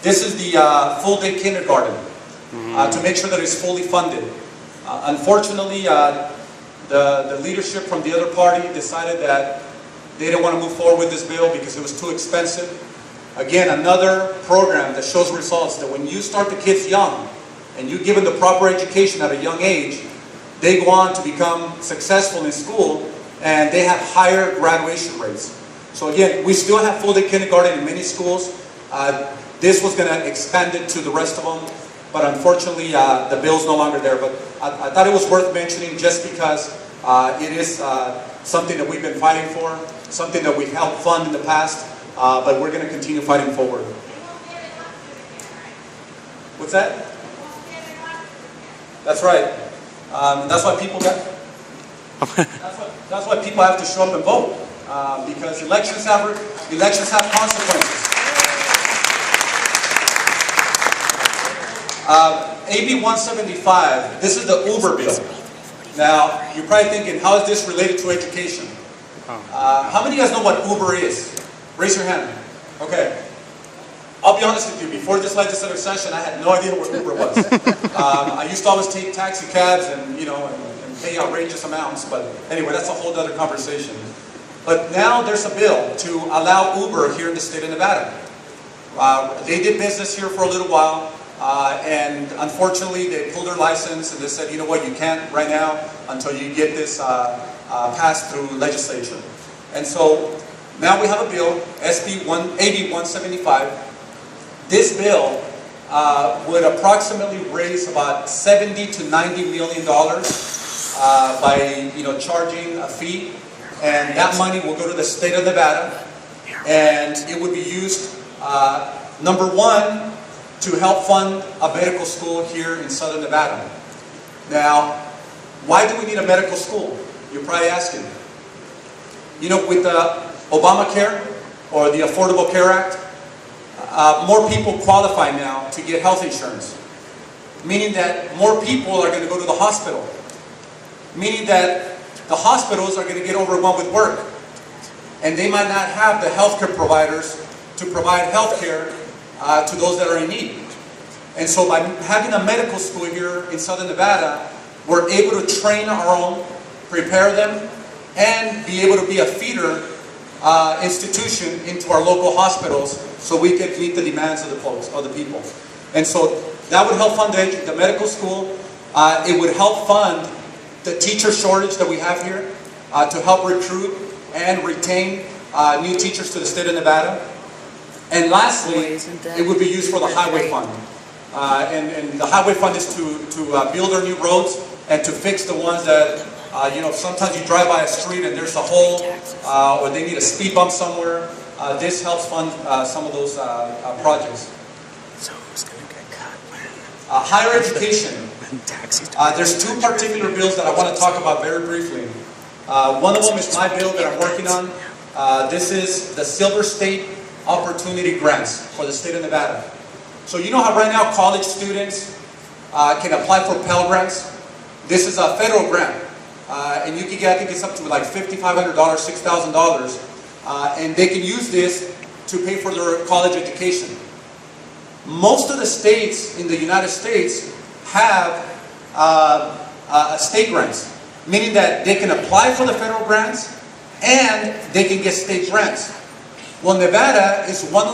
This is the full-day kindergarten to make sure that it's fully funded. Unfortunately, the leadership from the other party decided that they didn't want to move forward with this bill because it was too expensive. Again, another program that shows results that when you start the kids young and you give them the proper education at a young age, they go on to become successful in school and they have higher graduation rates. So again, we still have full-day kindergarten in many schools. This was going to expand it to the rest of them, but unfortunately the bill's no longer there. But I thought it was worth mentioning just because it is something that we've been fighting for, something that we've helped fund in the past, but we're going to continue fighting forward. What's that? That's right. That's why people that's why people have to show up and vote, because elections have consequences. AB 175, this is the Uber bill. Now, you're probably thinking, how is this related to education? How many of you guys know what Uber is? Raise your hand. Okay. I'll be honest with you, before this legislative session, I had no idea what Uber was. I used to always take taxi cabs and, and pay outrageous amounts, but anyway, that's a whole other conversation. But now there's a bill to allow Uber here in the state of Nevada. They did business here for a little while. And unfortunately, they pulled their license and they said, you know what, you can't right now until you get this passed through legislation. And so now we have a bill, AB 175. This bill would approximately raise about $70 to $90 million by charging a fee, and that money will go to the state of Nevada, and it would be used, number one, to help fund a medical school here in Southern Nevada. Now, why do we need a medical school? You're probably asking. With the Obamacare or the Affordable Care Act, more people qualify now to get health insurance, meaning that more people are going to go to the hospital, meaning that the hospitals are going to get overwhelmed with work, and they might not have the healthcare providers to provide healthcare to those that are in need. And so by having a medical school here in Southern Nevada, we're able to train our own, prepare them, and be able to be a feeder institution into our local hospitals so we can meet the demands of the folks, of the people. And so that would help fund the medical school. It would help fund the teacher shortage that we have here to help recruit and retain new teachers to the state of Nevada. And lastly, it would be used for the highway fund. And the highway fund is to build our new roads and to fix the ones that, sometimes you drive by a street and there's a hole or they need a speed bump somewhere. This helps fund some of those projects. So who's going to get cut when? Higher education. There's two particular bills that I want to talk about very briefly. One of them is my bill that I'm working on. This is the Silver State Opportunity Grants for the state of Nevada. So you know how right now college students can apply for Pell Grants? This is a federal grant. And you can get, I think it's up to like $5,500, $6,000. And they can use this to pay for their college education. Most of the states in the United States have state grants, meaning that they can apply for the federal grants and they can get state grants. Well, Nevada is one of the